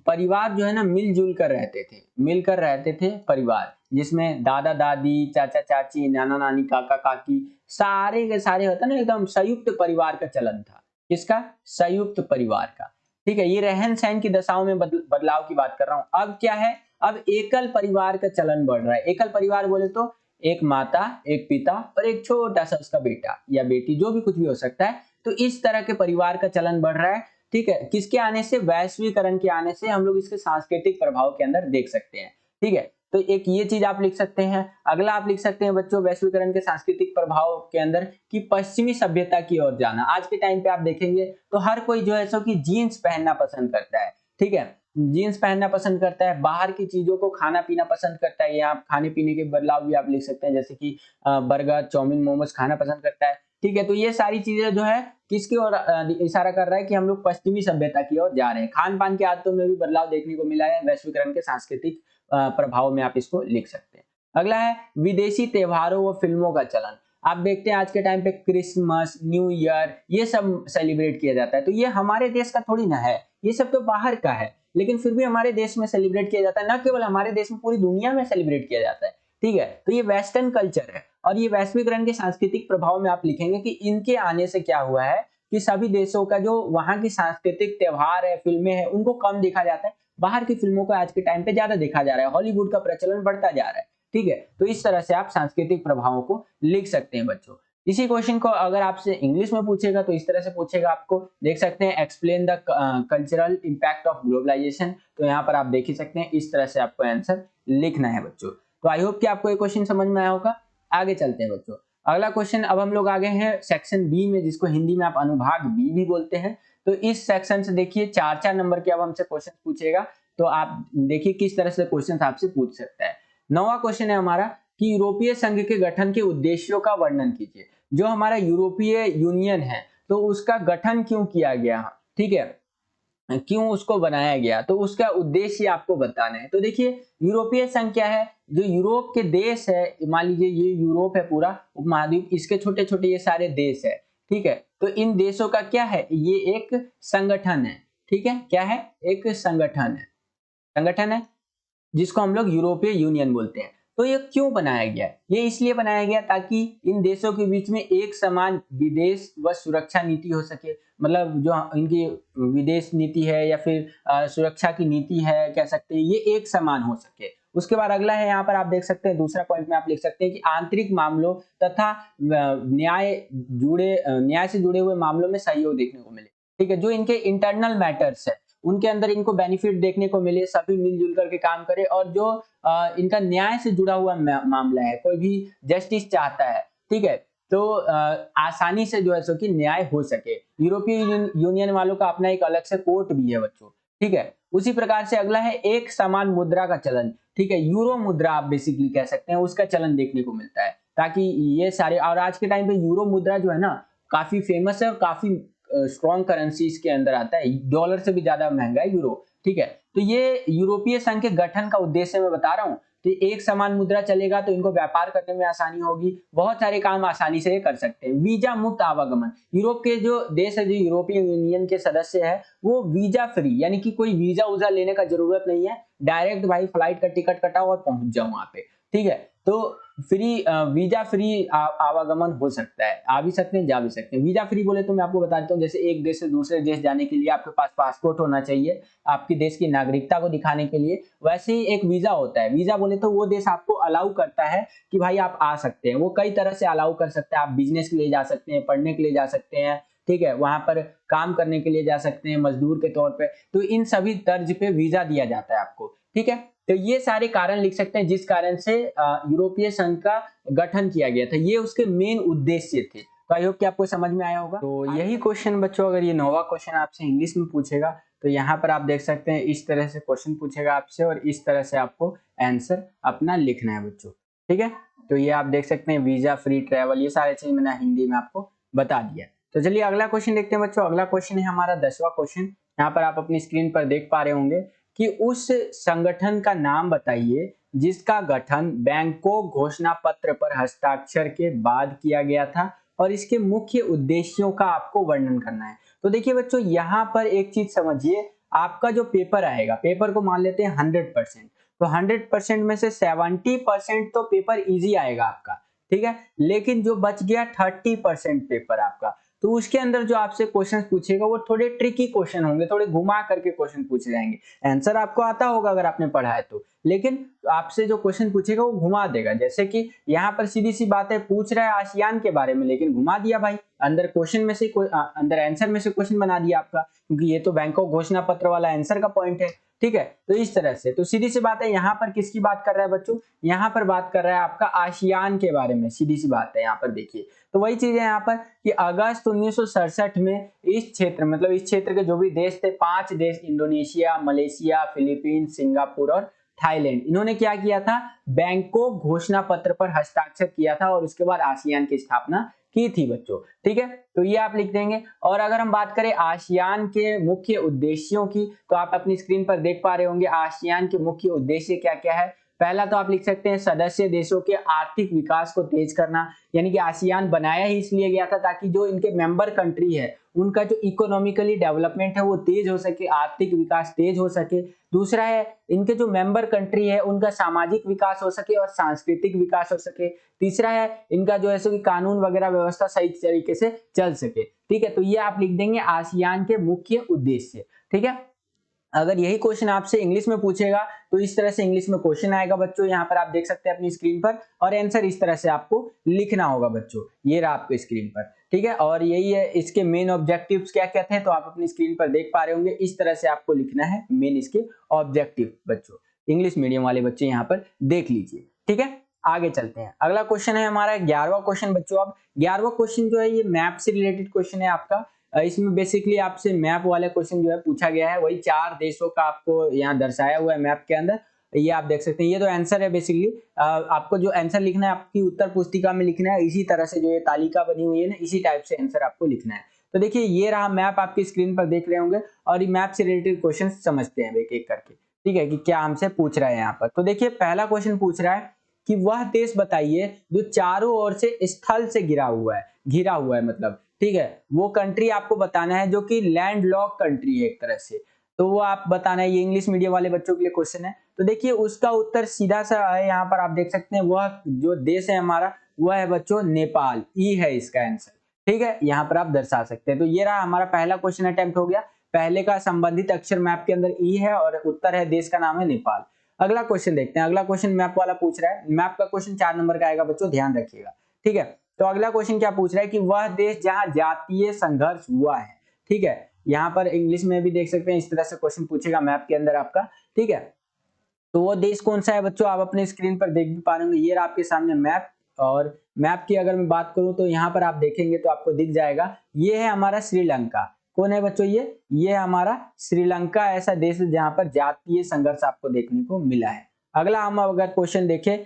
परिवार जो है ना मिलजुल कर रहते थे, मिलकर रहते थे परिवार, जिसमें दादा दादी, चाचा चाची, नाना नानी, काका काकी, सारे के सारे होता ना एकदम संयुक्त परिवार का चलन था। किसका, संयुक्त परिवार का, ठीक है। ये रहन सहन की दशाओं में बदलाव की बात कर रहा हूं। अब क्या है, अब एकल परिवार का चलन बढ़ रहा है। एकल परिवार बोले तो एक माता, एक पिता और एक छोटा सा उसका बेटा या बेटी, जो भी कुछ भी हो सकता है। तो इस तरह के परिवार का चलन बढ़ रहा है, ठीक है। किसके आने से, वैश्वीकरण के आने से। हम लोग इसके सांस्कृतिक प्रभाव के अंदर देख सकते हैं, ठीक है। तो एक ये चीज आप लिख सकते हैं। अगला आप लिख सकते हैं बच्चों वैश्वीकरण के सांस्कृतिक प्रभाव के अंदर कि पश्चिमी सभ्यता की ओर जाना। आज के टाइम पे आप देखेंगे तो हर कोई जो है सो कि जीन्स पहनना पसंद करता है, ठीक है। जीन्स पहनना पसंद करता है, बाहर की चीजों को खाना पीना पसंद करता है। या खाने पीने के बदलाव भी आप लिख सकते हैं, जैसे कि बर्गर, चाउमीन, मोमोज खाना पसंद करता है, ठीक है। तो ये सारी चीजें जो है किसकी ओर इशारा कर रहा है कि हम लोग पश्चिमी सभ्यता की ओर जा रहे हैं। खान पान की आदतों में भी बदलाव देखने को मिला है वैश्वीकरण के सांस्कृतिक प्रभाव में, आप इसको लिख सकते हैं। अगला है विदेशी त्योहारों व फिल्मों का चलन। आप देखते हैं आज के टाइम पे क्रिसमस, न्यू ईयर, ये सब सेलिब्रेट किया जाता है। तो ये हमारे देश का थोड़ी ना है, ये सब तो बाहर का है, लेकिन फिर भी हमारे देश में सेलिब्रेट किया जाता है। न केवल हमारे देश में, पूरी दुनिया में सेलिब्रेट किया जाता है, ठीक है। तो ये वेस्टर्न कल्चर है और ये वैश्वीकरण के सांस्कृतिक प्रभाव में आप लिखेंगे कि इनके आने से क्या हुआ है कि सभी देशों का जो वहां की सांस्कृतिक त्योहार है, फिल्में हैं, उनको कम देखा जाता है। बाहर की फिल्मों को आज के टाइम पे ज्यादा देखा जा रहा है, हॉलीवुड का प्रचलन बढ़ता जा रहा है, ठीक है। तो इस तरह से आप सांस्कृतिक प्रभावों को लिख सकते हैं बच्चों। इसी क्वेश्चन को अगर आपसे इंग्लिश में पूछेगा तो इस तरह से पूछेगा, आपको देख सकते हैं explain the cultural impact of globalisation. तो यहाँ पर आप देख ही सकते हैं, इस तरह से आपको आंसर लिखना है बच्चों। तो आई होप कि आपको ये क्वेश्चन समझ में आया होगा। आगे चलते हैं बच्चों, अगला क्वेश्चन। अब हम लोग आगे हैं सेक्शन बी में, जिसको हिंदी में आप अनुभाग बी भी बोलते हैं। तो इस सेक्शन से देखिए 4-4 नंबर के अब हमसे क्वेश्चन पूछेगा। तो आप देखिए किस तरह से क्वेश्चन आपसे पूछ सकता है। 9वां क्वेश्चन है हमारा कि यूरोपीय संघ के गठन के उद्देश्यों का वर्णन कीजिए। जो हमारा यूरोपीय यूनियन है तो उसका गठन क्यों किया गया, ठीक है, क्यों उसको बनाया गया, तो उसका उद्देश्य आपको बताना है। तो देखिए यूरोपीय संघ क्या है, जो यूरोप के देश है, मान लीजिए ये यूरोप है पूरा उपमहाद्वीप, इसके छोटे छोटे ये सारे देश है, ठीक है। तो इन देशों का क्या है, ये एक संगठन है, ठीक है, क्या है, एक संगठन है जिसको हम लोग यूरोपीय यूनियन बोलते हैं। तो ये क्यों बनाया गया, ये इसलिए बनाया गया ताकि इन देशों के बीच में एक समान विदेश व सुरक्षा नीति हो सके। मतलब जो इनकी विदेश नीति है या फिर सुरक्षा की नीति है कह सकते हैं, ये एक समान हो सके। उसके बाद अगला है, यहाँ पर आप देख सकते हैं दूसरा पॉइंट में आप लिख सकते हैं कि आंतरिक मामलों तथा न्याय से जुड़े हुए मामलों में सहयोग देखने को मिले, ठीक है। जो इनके इंटरनल मैटर्स है उनके अंदर इनको बेनिफिट देखने को मिले, सभी मिलजुल करके काम करे, और जो इनका न्याय से जुड़ा हुआ मामला है, कोई भी जस्टिस चाहता है, ठीक है, तो आसानी से जो है सो कि न्याय हो सके। यूरोपीय यूनियन वालों का अपना एक अलग से कोर्ट भी है बच्चों, ठीक है। उसी प्रकार से अगला है एक समान मुद्रा का चलन, ठीक है, यूरो मुद्रा आप बेसिकली कह सकते हैं, उसका चलन देखने को मिलता है ताकि ये सारे, और आज के टाइम पे यूरो मुद्रा जो है ना काफी फेमस है और काफी स्ट्रॉन्ग करेंसीज के अंदर आता है, डॉलर से भी ज्यादा महंगा है यूरो, ठीक है। तो ये यूरोपीय संघ के गठन का उद्देश्य मैं बता रहा हूँ। तो एक समान मुद्रा चलेगा तो इनको व्यापार करने में आसानी होगी, बहुत सारे काम आसानी से कर सकते हैं। वीजा मुक्त आवागमन, यूरोप के जो देश है जो यूरोपीय यूनियन के सदस्य है वो वीजा फ्री, यानी कि कोई वीजा उजा लेने का जरूरत नहीं है, डायरेक्ट भाई फ्लाइट का टिकट कटाओ और पहुंच जाओ वहां पे, ठीक है। तो वीजा फ्री आवागमन हो सकता है, आ भी सकते हैं जा भी सकते हैं। वीजा फ्री बोले तो मैं आपको बता देता हूँ, जैसे एक देश से दूसरे देश जाने के लिए आपके पास पासपोर्ट होना चाहिए आपकी देश की नागरिकता को दिखाने के लिए, वैसे ही एक वीजा होता है। वीजा बोले तो वो देश आपको अलाउ करता है कि भाई आप आ सकते हैं, वो कई तरह से अलाउ कर सकता है, आप बिजनेस के लिए जा सकते हैं, पढ़ने के लिए जा सकते हैं, ठीक है, वहां पर काम करने के लिए जा सकते हैं मजदूर के तौर पे, तो इन सभी तर्ज पे वीजा दिया जाता है आपको, ठीक है। तो ये सारे कारण लिख सकते हैं जिस कारण से यूरोपीय संघ का गठन किया गया था, ये उसके मेन उद्देश्य थे। तो आई होप कि आपको समझ में आया होगा। तो यही क्वेश्चन बच्चों, अगर ये 9वां क्वेश्चन आपसे इंग्लिश में पूछेगा तो यहाँ पर आप देख सकते हैं इस तरह से क्वेश्चन पूछेगा आपसे और इस तरह से आपको आंसर अपना लिखना है बच्चों, ठीक है। तो ये आप देख सकते हैं वीजा फ्री ट्रेवल, ये सारे चीज मैंने हिंदी में आपको बता दिया। तो चलिए अगला क्वेश्चन देखते हैं बच्चों। अगला क्वेश्चन है हमारा 10वां क्वेश्चन। यहाँ पर आप अपनी स्क्रीन पर देख पा रहे होंगे कि उस संगठन का नाम बताइए जिसका गठन बैंकॉक घोषणा पत्र पर हस्ताक्षर के बाद किया गया था और इसके मुख्य उद्देश्यों का आपको वर्णन करना है। तो देखिए बच्चों यहाँ पर एक चीज समझिए, आपका जो पेपर आएगा, पेपर को मान लेते हैं 100%, तो 100% में से 70% तो पेपर इजी आएगा आपका, ठीक है, लेकिन जो बच गया 30% पेपर आपका, तो उसके अंदर जो आपसे क्वेश्चन पूछेगा वो थोड़े ट्रिकी क्वेश्चन होंगे, थोड़े घुमा करके क्वेश्चन पूछे जाएंगे। आंसर आपको आता होगा अगर आपने पढ़ा है तो, लेकिन आपसे जो क्वेश्चन पूछेगा वो घुमा देगा। जैसे कि यहाँ पर सीधी सी बात है, पूछ रहा है आसियान के बारे में लेकिन घुमा दिया भाई, अंदर क्वेश्चन में से अंदर आंसर में से क्वेश्चन बना दिया आपका, क्योंकि ये तो बैंकॉक घोषणा पत्र वाला आंसर का पॉइंट है, ठीक है। तो इस तरह से, तो सीधी सी बात है, यहाँ पर किसकी बात कर रहा है बच्चों, यहाँ पर बात कर रहा है आपका आसियान के बारे में, सीधी सी बात है यहाँ पर देखिए। तो वही चीज है यहाँ पर कि अगस्त 1967 में इस क्षेत्र, मतलब इस क्षेत्र के जो भी देश थे, 5 देश, इंडोनेशिया, मलेशिया, फिलीपींस, सिंगापुर और थाईलैंड, इन्होंने क्या किया था, बैंकॉक घोषणा पत्र पर हस्ताक्षर किया था और उसके बाद आसियान की स्थापना की थी बच्चों, ठीक है। तो ये आप लिख देंगे। और अगर हम बात करें आसियान के मुख्य उद्देश्यों की, तो आप अपनी स्क्रीन पर देख पा रहे होंगे आसियान के मुख्य उद्देश्य क्या क्या है। पहला तो आप लिख सकते हैं सदस्य देशों के आर्थिक विकास को तेज करना, यानी कि आसियान बनाया ही इसलिए गया था ताकि जो इनके मेंबर कंट्री है उनका जो इकोनॉमिकली डेवलपमेंट है वो तेज हो सके, आर्थिक विकास तेज हो सके। दूसरा है इनके जो मेंबर कंट्री है उनका सामाजिक विकास हो सके और सांस्कृतिक विकास हो सके। तीसरा है इनका जो है कानून वगैरह व्यवस्था सही तरीके से चल सके, ठीक है। तो ये आप लिख देंगे आसियान के मुख्य उद्देश्य, ठीक है। अगर यही क्वेश्चन आपसे इंग्लिश में पूछेगा तो इस तरह से इंग्लिश में क्वेश्चन आएगा बच्चों, यहाँ पर आप देख सकते हैं अपनी स्क्रीन पर, और आंसर इस तरह से आपको लिखना होगा बच्चों, ये रहा आपके स्क्रीन पर, ठीक है। और यही है इसके मेन ऑब्जेक्टिव्स क्या क्या थे, तो आप अपनी स्क्रीन पर देख पा रहे होंगे, इस तरह से आपको लिखना है मेन इसके ऑब्जेक्टिव बच्चों। इंग्लिश मीडियम वाले बच्चे यहाँ पर देख लीजिए, ठीक है। आगे चलते हैं, अगला क्वेश्चन है हमारा 11वां क्वेश्चन बच्चों। अब 11वां क्वेश्चन जो है ये मैप से रिलेटेड क्वेश्चन है आपका। इसमें बेसिकली आपसे मैप वाले क्वेश्चन जो है पूछा गया है, वही 4 देशों का आपको यहाँ दर्शाया हुआ है मैप के अंदर। ये आप देख सकते हैं, ये तो आंसर है बेसिकली। आपको जो आंसर लिखना है आपकी उत्तर पुस्तिका में लिखना है, इसी तरह से जो ये तालिका बनी हुई है ना, इसी टाइप से आंसर आपको लिखना है। तो देखिए ये रहा मैप, आपकी स्क्रीन पर देख रहे होंगे, और ये मैप से रिलेटेड क्वेश्चन समझते हैं एक एक करके, ठीक है, कि क्या हमसे पूछ रहा है यहाँ पर। तो देखिए पहला क्वेश्चन पूछ रहा है कि वह देश बताइए जो चारों ओर से स्थल से घिरा हुआ है मतलब, ठीक है, वो कंट्री आपको बताना है जो कि लैंड लॉक कंट्री है एक तरह से। तो वो आप बताना है, ये इंग्लिश मीडियम वाले बच्चों के लिए क्वेश्चन है। तो देखिए उसका उत्तर सीधा सा है, यहाँ पर आप देख सकते हैं, वह जो देश है हमारा वह है बच्चों नेपाल, ई है इसका आंसर, ठीक है, यहाँ पर आप दर्शा सकते हैं। तो ये रहा हमारा पहला क्वेश्चन अटेम्प्ट हो गया। पहले का संबंधित अक्षर मैप के अंदर ई है और उत्तर है, देश का नाम है नेपाल। अगला क्वेश्चन देखते हैं। अगला क्वेश्चन मैप वाला पूछ रहा है, मैप का क्वेश्चन 4 नंबर का आएगा बच्चों, ध्यान रखिएगा, ठीक है। तो अगला क्वेश्चन क्या पूछ रहा है कि वह देश जहां जातीय संघर्ष हुआ है, ठीक है, यहाँ पर इंग्लिश में भी देख सकते हैं, इस तरह से क्वेश्चन पूछेगा मैप के अंदर आपका, ठीक है। तो वो देश कौन सा है बच्चों, आप अपने स्क्रीन पर देख भी पा रहे होंगे, ये रहा आपके सामने मैप। और मैप की अगर मैं बात करूं तो यहाँ पर आप देखेंगे तो आपको दिख जाएगा, ये है हमारा श्रीलंका। कौन है बच्चों, ये हमारा श्रीलंका, ऐसा देश है जहां पर जातीय संघर्ष आपको देखने को मिला है। अगला हम अगर क्वेश्चन देखें,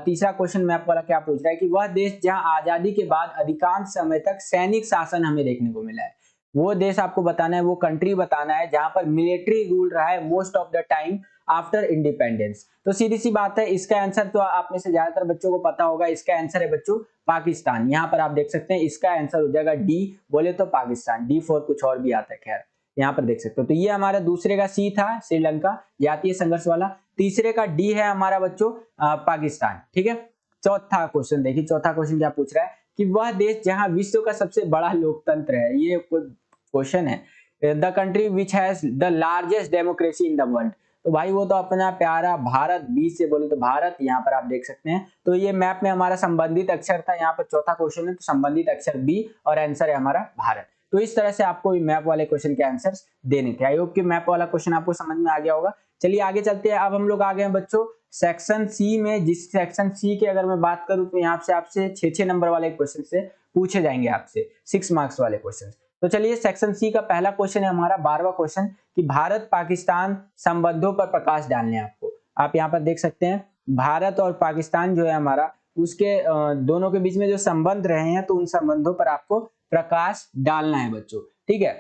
तीसरा क्वेश्चन मैप वाला क्या पूछ रहा है कि वह देश जहां आजादी के बाद अधिकांश समय तक सैनिक शासन हमें देखने को मिला है, वो देश आपको बताना है, वो कंट्री बताना है जहां पर मिलिट्री रूल रहा है most of the time after independence. तो सीधी सी बात है, इसका आंसर तो आप में से ज्यादातर बच्चों को पता होगा, इसका आंसर है बच्चों पाकिस्तान। यहाँ पर आप देख सकते हैं, इसका आंसर हो जाएगा डी, बोले तो पाकिस्तान, डी फॉर कुछ और भी आता है, खैर यहाँ पर देख सकते हो। तो ये हमारा दूसरे का सी था, श्रीलंका, जातीय संघर्ष वाला। तीसरे का डी है हमारा बच्चों पाकिस्तान, ठीक है। चौथा क्वेश्चन देखिए, चौथा क्वेश्चन क्या पूछ रहा है कि वह देश जहां विश्व का सबसे बड़ा लोकतंत्र है, ये क्वेश्चन है, the country which has the largest democracy in the world. तो भाई वो तो अपना प्यारा भारत, बी से बोले तो भारत, यहाँ पर आप देख सकते हैं। तो ये मैप में हमारा संबंधित अक्षर था, यहाँ पर चौथा क्वेश्चन है, तो संबंधित अक्षर बी और आंसर है हमारा भारत। तो इस तरह से आपको मैप वाले क्वेश्चन के आंसर्स देने थे। आई होप कि मैप वाला क्वेश्चन आपको समझ में आ गया होगा। चलिए आगे चलते हैं। अब हम लोग आ गए हैं बच्चों सेक्शन सी में, जिस सेक्शन सी की अगर मैं बात करूं तो यहाँ से आपसे 6 नंबर वाले क्वेश्चन से पूछे जाएंगे, आपसे 6 मार्क्स वाले क्वेश्चन। तो चलिए सेक्शन सी का पहला क्वेश्चन है हमारा 12वां क्वेश्चन कि भारत पाकिस्तान संबंधों पर प्रकाश डालने आपको। आप यहाँ पर देख सकते हैं, भारत और पाकिस्तान जो है हमारा, उसके दोनों के बीच में जो संबंध रहे हैं, तो उन संबंधों पर आपको प्रकाश डालना है बच्चों, ठीक है।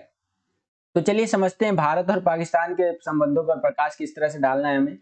तो चलिए समझते हैं भारत और पाकिस्तान के संबंधों पर प्रकाश किस तरह से डालना है हमें।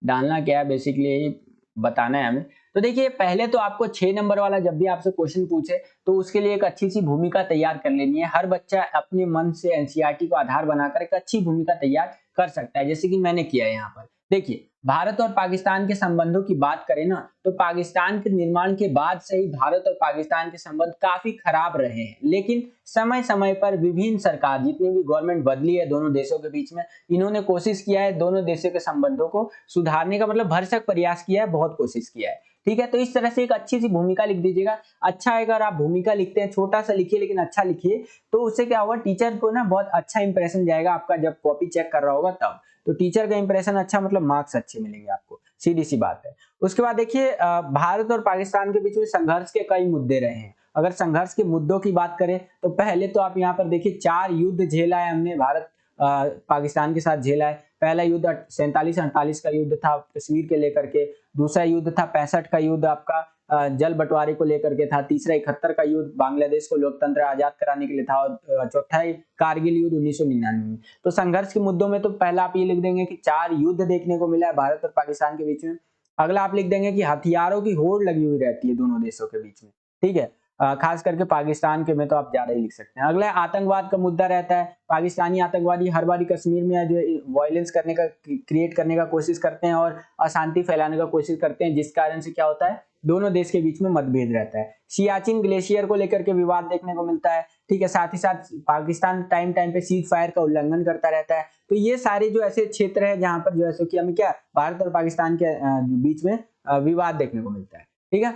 डालना क्या है बेसिकली यही बताना है हमें। तो देखिए पहले तो आपको 6 नंबर वाला जब भी आपसे क्वेश्चन पूछे तो उसके लिए एक अच्छी सी भूमिका तैयार कर लेनी है। हर बच्चा अपने मन से एनसीईआरटी को आधार बनाकर एक अच्छी भूमिका तैयार कर सकता है, जैसे कि मैंने किया है यहाँ पर। देखिए भारत और पाकिस्तान के संबंधों की बात करें ना, तो पाकिस्तान के निर्माण के बाद से ही भारत और पाकिस्तान के संबंध काफी खराब रहे हैं, लेकिन समय समय पर विभिन्न सरकार, जितनी भी गवर्नमेंट बदली है दोनों देशों के बीच में, इन्होंने कोशिश किया है दोनों देशों के संबंधों को सुधारने का, मतलब भरसक प्रयास किया है, बहुत कोशिश किया है, ठीक है। तो इस तरह से एक अच्छी सी भूमिका लिख दीजिएगा। अच्छा है अगर आप भूमिका लिखते हैं, छोटा सा लिखिए लेकिन अच्छा लिखिए, तो उससे क्या होगा, टीचर को ना बहुत अच्छा इंप्रेशन जाएगा आपका, जब कॉपी चेक कर रहा होगा तब। तो टीचर का इंप्रेशन अच्छा मतलब मार्क्स अच्छे मिलेंगे आपको, सीधी सी बात है। उसके बाद देखिए भारत और पाकिस्तान के बीच में संघर्ष के कई मुद्दे रहे हैं। अगर संघर्ष के मुद्दों की बात करें तो पहले तो आप यहाँ पर देखिए 4 युद्ध झेला है हमने, भारत पाकिस्तान के साथ झेला है। पहला युद्ध 47-48 का युद्ध था कश्मीर के लेकर के, दूसरा युद्ध था 65 का युद्ध आपका जल बंटवारे को लेकर के था, तीसरा 71 का युद्ध बांग्लादेश को लोकतंत्र आजाद कराने के लिए था, और चौथा कारगिल युद्ध 1999 में। तो संघर्ष के मुद्दों में तो पहला आप ये लिख देंगे कि 4 युद्ध देखने को मिला है भारत और पाकिस्तान के बीच में। अगला आप लिख देंगे कि हथियारों की होड़ लगी हुई रहती है दोनों देशों के बीच में, ठीक है। खास करके पाकिस्तान के में तो आप ज्यादा ही लिख सकते हैं। अगला आतंकवाद का मुद्दा रहता है, पाकिस्तानी आतंकवादी हर बार कश्मीर में जो वायलेंस करने का, क्रिएट करने का कोशिश करते हैं और अशांति फैलाने का कोशिश करते हैं, जिस कारण से क्या होता है, दोनों देश के बीच में मतभेद रहता है। सियाचिन ग्लेशियर को लेकर के विवाद देखने को मिलता है, ठीक है। साथ ही साथ पाकिस्तान टाइम टाइम पे सीज फायर का उल्लंघन करता रहता है। तो ये सारे जो ऐसे क्षेत्र है जहां पर जो है कि हमें क्या, भारत और पाकिस्तान के बीच में विवाद देखने को मिलता है, ठीक है।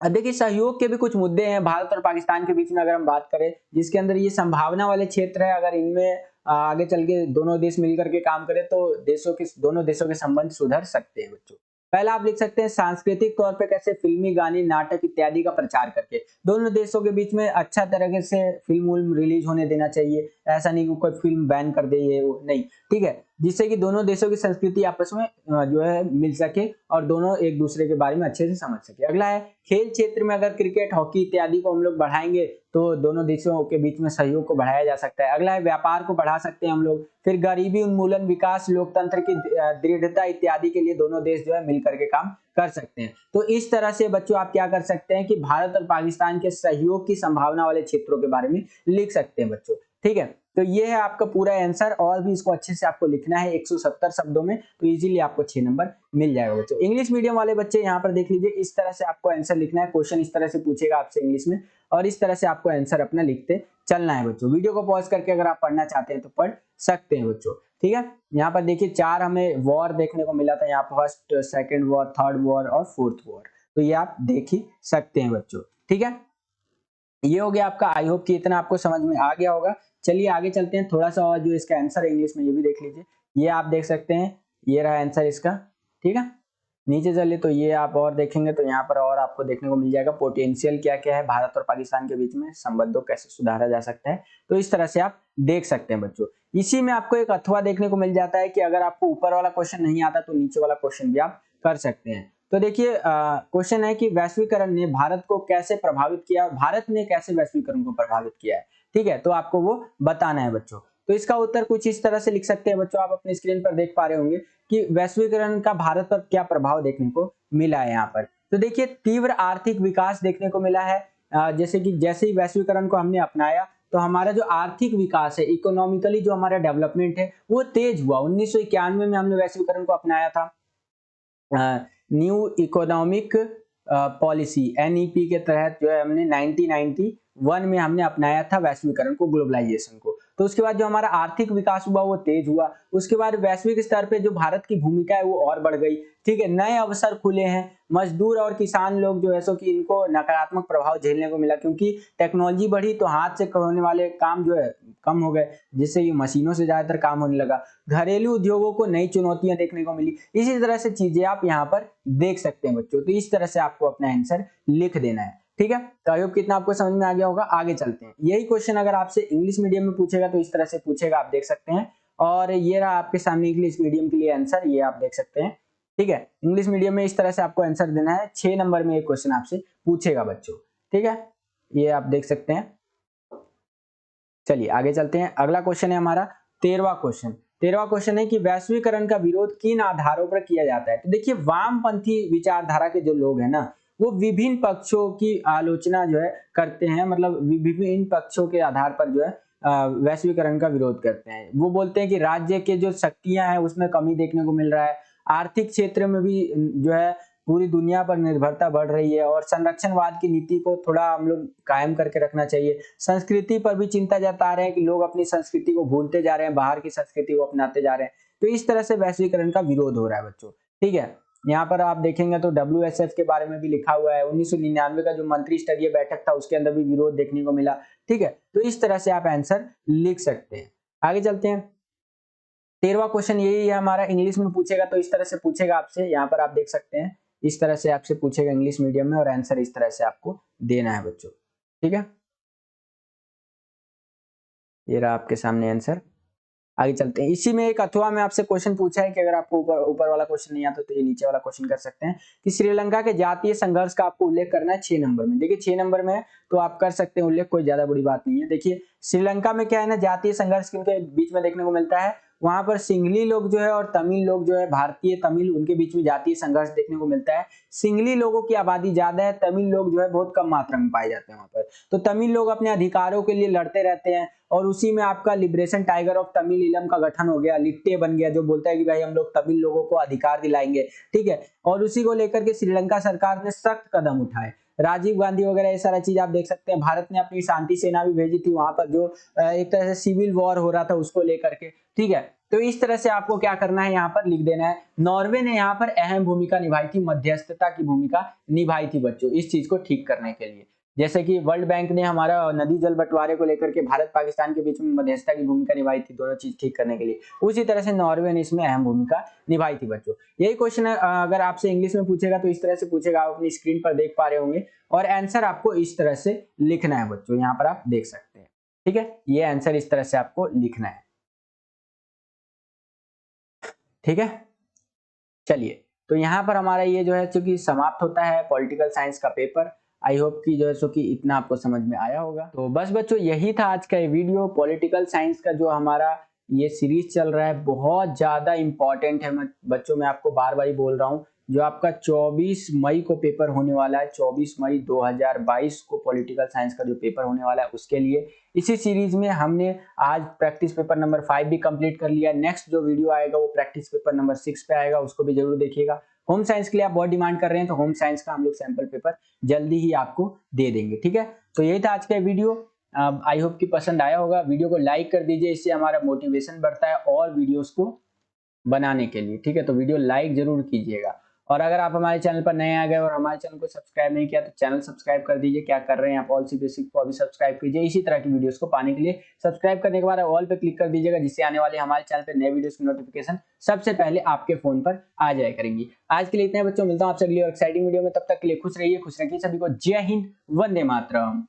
अब देखिए सहयोग के भी कुछ मुद्दे हैं भारत और पाकिस्तान के बीच में, अगर हम बात करें, जिसके अंदर ये संभावना वाले क्षेत्र है, अगर इनमें आगे चल के दोनों देश मिलकर के काम करें तो दोनों देशों के संबंध सुधर सकते हैं बच्चों। पहला आप लिख सकते हैं सांस्कृतिक तौर पे कैसे, फिल्मी, गाने, नाटक इत्यादि का प्रचार करके दोनों देशों के बीच में अच्छा तरीके से फिल्म रिलीज होने देना चाहिए। ऐसा नहीं कि कोई फिल्म बैन कर दे, ये वो नहीं, ठीक है। जिससे कि दोनों देशों की संस्कृति आपस में जो है मिल सके और दोनों एक दूसरे के बारे में अच्छे से समझ सके। अगला है खेल क्षेत्र में अगर क्रिकेट, हॉकी इत्यादि को हम लोग बढ़ाएंगे तो दोनों देशों के बीच में सहयोग को बढ़ाया जा सकता है। अगला है व्यापार को बढ़ा सकते हैं हम लोग। फिर गरीबी उन्मूलन, विकास, लोकतंत्र की दृढ़ता इत्यादि के लिए दोनों देश जो है मिल करके काम कर सकते हैं। तो इस तरह से बच्चों आप क्या कर सकते हैं कि भारत और पाकिस्तान के सहयोग की संभावना वाले क्षेत्रों के बारे में लिख सकते हैं बच्चों। ठीक है, तो ये है आपका पूरा आंसर, और भी इसको अच्छे से आपको लिखना है 170 शब्दों में, तो इजीली आपको 6 नंबर मिल जाएगा बच्चों। इंग्लिश मीडियम वाले बच्चे यहाँ पर देख लीजिए, इस तरह से आपको आंसर लिखना है। क्वेश्चन इस तरह से पूछेगा आपसे इंग्लिश में, और इस तरह से आपको आंसर अपना लिखते चलना है बच्चों। वीडियो को पॉज करके अगर आप पढ़ना चाहते हैं तो पढ़ सकते हैं बच्चों। ठीक है, यहाँ पर देखिए 4 हमें वॉर देखने को मिला था, यहाँ first, second war, third war और फोर्थ वॉर, तो ये आप देख ही सकते हैं बच्चों। ठीक है, ये हो गया आपका। आई होप कि इतना आपको समझ में आ गया होगा। चलिए आगे चलते हैं, थोड़ा सा और जो इसका आंसर है इंग्लिश में ये भी देख लीजिए। ये आप देख सकते हैं, ये रहा आंसर इसका। ठीक है, नीचे चलिए तो ये आप और देखेंगे तो यहाँ पर और आपको देखने को मिल जाएगा पोटेंशियल क्या क्या है भारत और पाकिस्तान के बीच में, संबंधों कैसे सुधारा जा सकता है। तो इस तरह से आप देख सकते हैं बच्चों। इसी में आपको एक अथवा देखने को मिल जाता है कि अगर आपको ऊपर वाला क्वेश्चन नहीं आता तो नीचे वाला क्वेश्चन भी आप कर सकते हैं। तो देखिए क्वेश्चन है कि वैश्वीकरण ने भारत को कैसे प्रभावित किया, भारत ने कैसे वैश्वीकरण को प्रभावित किया है। ठीक है, तो आपको वो बताना है बच्चों। तो इसका उत्तर कुछ इस तरह से लिख सकते हैं बच्चों, आप अपने स्क्रीन पर देख पा रहे होंगे कि वैश्वीकरण का भारत पर क्या प्रभाव देखने को मिला है यहाँ पर। तो देखिए तीव्र आर्थिक विकास देखने को मिला है। जैसे ही वैश्वीकरण को हमने अपनाया तो हमारा जो आर्थिक विकास है, इकोनॉमिकली जो हमारा डेवलपमेंट है वो तेज हुआ। 1991 में हमने वैश्वीकरण को अपनाया था, न्यू इकोनॉमिक पॉलिसी NEP के तहत जो है हमने 1991 में हमने अपनाया था वैश्वीकरण को, ग्लोबलाइजेशन को। तो उसके बाद जो हमारा आर्थिक विकास हुआ वो तेज हुआ। उसके बाद वैश्विक स्तर पे जो भारत की भूमिका है वो और बढ़ गई। ठीक है, नए अवसर खुले हैं। मजदूर और किसान लोग जो है सो कि इनको नकारात्मक प्रभाव झेलने को मिला, क्योंकि टेक्नोलॉजी बढ़ी तो हाथ से होने वाले काम जो है कम हो गए, जिससे कि मशीनों से ज्यादातर काम होने लगा। घरेलू उद्योगों को नई चुनौतियां देखने को मिली। इसी तरह से चीजें आप यहाँ पर देख सकते हैं बच्चों। तो इस तरह से आपको अपना आंसर लिख देना है। ठीक है, तो आई होप कितना आपको समझ में आ गया होगा। आगे चलते हैं। यही क्वेश्चन अगर आपसे इंग्लिश मीडियम में पूछेगा तो इस तरह से पूछेगा, आप देख सकते हैं। और ये रहा आपके सामने इंग्लिश मीडियम के लिए आंसर, ये आप देख सकते हैं। ठीक है, इंग्लिश मीडियम में इस तरह से आपको आंसर देना है। 6 नंबर में एक क्वेश्चन आपसे पूछेगा बच्चों। ठीक है, ये आप देख सकते हैं। चलिए आगे चलते हैं। अगला क्वेश्चन है हमारा 13वां क्वेश्चन। 13वां क्वेश्चन है कि वैश्वीकरण का विरोध किन आधारों पर किया जाता है। तो देखिए वामपंथी विचारधारा के जो लोग हैं ना, वो विभिन्न पक्षों की आलोचना जो है करते हैं, मतलब विभिन्न पक्षों के आधार पर जो है वैश्वीकरण का विरोध करते हैं। वो बोलते हैं कि राज्य के जो शक्तियां हैं उसमें कमी देखने को मिल रहा है, आर्थिक क्षेत्र में भी जो है पूरी दुनिया पर निर्भरता बढ़ रही है, और संरक्षणवाद की नीति को थोड़ा हम लोग कायम करके रखना चाहिए। संस्कृति पर भी चिंता जता रहे हैं कि लोग अपनी संस्कृति को भूलते जा रहे हैं, बाहर की संस्कृति को अपनाते जा रहे हैं। तो इस तरह से वैश्वीकरण का विरोध हो रहा है बच्चों। ठीक है, यहाँ पर आप देखेंगे तो WSF के बारे में भी लिखा हुआ है। 1999 का जो मंत्री स्तरीय बैठक था उसके अंदर भी विरोध देखने को मिला। ठीक है, तो इस तरह से आप आंसर लिख सकते हैं। आगे चलते हैं। 13वां क्वेश्चन यही है हमारा, इंग्लिश में पूछेगा तो इस तरह से पूछेगा आपसे। यहाँ पर आप देख सकते हैं, इस तरह से आपसे पूछेगा इंग्लिश मीडियम में, और आंसर इस तरह से आपको देना है बच्चों। ठीक है, ये रहा आपके सामने आंसर। आगे चलते हैं। इसी में एक अथवा में आपसे क्वेश्चन पूछा है कि अगर आपको ऊपर वाला क्वेश्चन नहीं आता तो ये नीचे वाला क्वेश्चन कर सकते हैं कि श्रीलंका के जातीय संघर्ष का आपको उल्लेख करना है 6 नंबर में। देखिए 6 नंबर में है तो आप कर सकते हैं उल्लेख, कोई ज्यादा बड़ी बात नहीं है। देखिए श्रीलंका में क्या है ना, जातीय संघर्ष किनके बीच में देखने को मिलता है, वहां पर सिंगली लोग जो है और तमिल लोग जो है, भारतीय तमिल, उनके बीच में जातीय संघर्ष देखने को मिलता है। सिंगली लोगों की आबादी ज्यादा है, तमिल लोग जो है बहुत कम मात्रा में पाए जाते हैं वहां पर। तो तमिल लोग अपने अधिकारों के लिए लड़ते रहते हैं, और उसी में आपका लिबरेशन टाइगर ऑफ तमिल इलम का गठन हो गया, लिट्टे बन गया, जो बोलता है कि भाई हम लोग तमिल लोगों को अधिकार दिलाएंगे। ठीक है, और उसी को लेकर के श्रीलंका सरकार ने सख्त कदम उठाए। राजीव गांधी वगैरह ये सारा चीज आप देख सकते हैं। भारत ने अपनी शांति सेना भी भेजी थी वहां पर, जो एक तरह से सिविल वॉर हो रहा था उसको लेकर के। ठीक है, तो इस तरह से आपको क्या करना है, यहाँ पर लिख देना है। नॉर्वे ने यहाँ पर अहम भूमिका निभाई थी, मध्यस्थता की भूमिका निभाई थी बच्चों, इस चीज को ठीक करने के लिए। जैसे कि वर्ल्ड बैंक ने हमारा नदी जल बंटवारे को लेकर के भारत पाकिस्तान के बीच में मध्यस्थता की भूमिका निभाई थी, दोनों चीज ठीक करने के लिए। उसी तरह से नॉर्वे ने इसमें अहम भूमिका निभाई थी बच्चों। यही क्वेश्चन अगर आपसे इंग्लिश में पूछेगा तो इस तरह से पूछेगा, आप अपनी स्क्रीन पर देख पा रहे होंगे, और आंसर आपको इस तरह से लिखना है बच्चों। यहाँ पर आप देख सकते हैं। ठीक है, ये आंसर इस तरह से आपको लिखना है। ठीक है, चलिए तो यहाँ पर हमारा ये जो है चूंकि समाप्त होता है पॉलिटिकल साइंस का पेपर। आई होप कि जो है सो कि इतना आपको समझ में आया होगा। तो बस बच्चों यही था आज का ये वीडियो। पॉलिटिकल साइंस का जो हमारा ये सीरीज चल रहा है बहुत ज्यादा इंपॉर्टेंट है बच्चों, मैं आपको बार बार ही बोल रहा हूँ। जो आपका 24 मई को पेपर होने वाला है, 24 मई 2022 को पॉलिटिकल साइंस का जो पेपर होने वाला है उसके लिए इसी सीरीज में हमने आज प्रैक्टिस पेपर नंबर 5 भी कंप्लीट कर लिया। नेक्स्ट जो वीडियो आएगा वो प्रैक्टिस पेपर नंबर 6 पे आएगा, उसको भी जरूर देखिएगा। होम साइंस के लिए आप बहुत डिमांड कर रहे हैं तो होम साइंस का हम लोग सैंपल पेपर जल्दी ही आपको दे देंगे। ठीक है, तो यही था आज का वीडियो। आई होप कि पसंद आया होगा। वीडियो को लाइक कर दीजिए, इससे हमारा मोटिवेशन बढ़ता है और वीडियोस को बनाने के लिए। ठीक है, तो वीडियो लाइक जरूर कीजिएगा। और अगर आप हमारे चैनल पर नए आ गए और हमारे चैनल को सब्सक्राइब नहीं किया तो चैनल सब्सक्राइब कर दीजिए। क्या कर रहे हैं आप, ऑल सी बेसिक को अभी सब्सक्राइब कीजिए। इसी तरह की वीडियोस को पाने के लिए सब्सक्राइब करने के बाद ऑल पे क्लिक कर दीजिएगा, जिससे आने वाले हमारे चैनल पे नए वीडियोस की नोटिफिकेशन सबसे पहले आपके फोन पर आ जाया करेंगी। आज के लिए इतना बच्चों, मिलता हूं आपसे अगली और एक्साइटिंग वीडियो में। तब तक के लिए खुश रहिए, खुश रखिए सभी को। जय हिंद, वंदे मातरम।